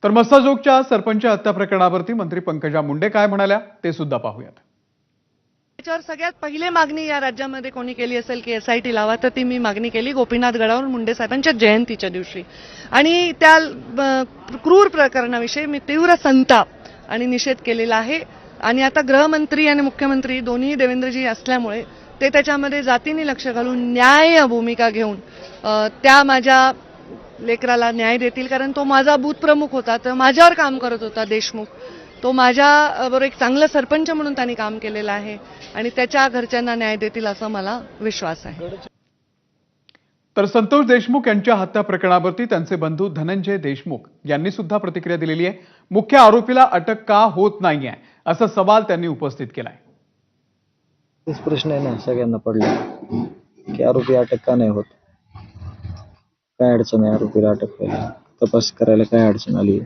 तर मस्साजोगच्या सरपंच हत्या प्रकरणावरती मंत्री पंकजा मुंडे काय म्हणाल्या ते सुद्धा पाहूयात। त्याच्यावर सगळ्यात पहिली मागणी या राज्यामध्ये कोणी केली असेल की SIT लावा, तर ती मी मागणी केली गोपीनाथ गडावर मुंडे साहेबांच्या जयंतीच्या दिवशी। आणि त्या क्रूर प्रकरणाविषयी मी तीव्र संताप आणि निषेध केलेला आहे। आणि आता गृहमंत्री आणि मुख्यमंत्री दोन्ही देवेंद्रजी असल्यामुळे ते त्याच्यामध्ये जातीने लक्ष घालून न्याय भूमिका घेऊन त्या माझ्या लेकराला न्याय देतील, कारण तो माझा बूथ प्रमुख होता, तर माझ्यावर काम करत होता देशमुख। तो माझ्या बरोबर एक चांगला सरपंच म्हणून त्यांनी काम केलेलं आहे आणि त्याच्या घरच्यांना न्याय देतील असा मला विश्वास आहे। तर संतोष देशमुख यांच्या हत्या प्रकरणावरती त्यांचे बंधू धनंजय देशमुख यांनी सुद्धा प्रतिक्रिया दिलेली आहे। मुख्य आरोपीला अटक का होत नाहीये असा सवाल त्यांनी उपस्थित केलाय। तेच प्रश्न आहे ना सगळ्यांना पडला की आरोपी अटक का नाही होत, काय अडचण आहे आरोपीला अटक व्हायला, तपास करायला काय अडचण आली।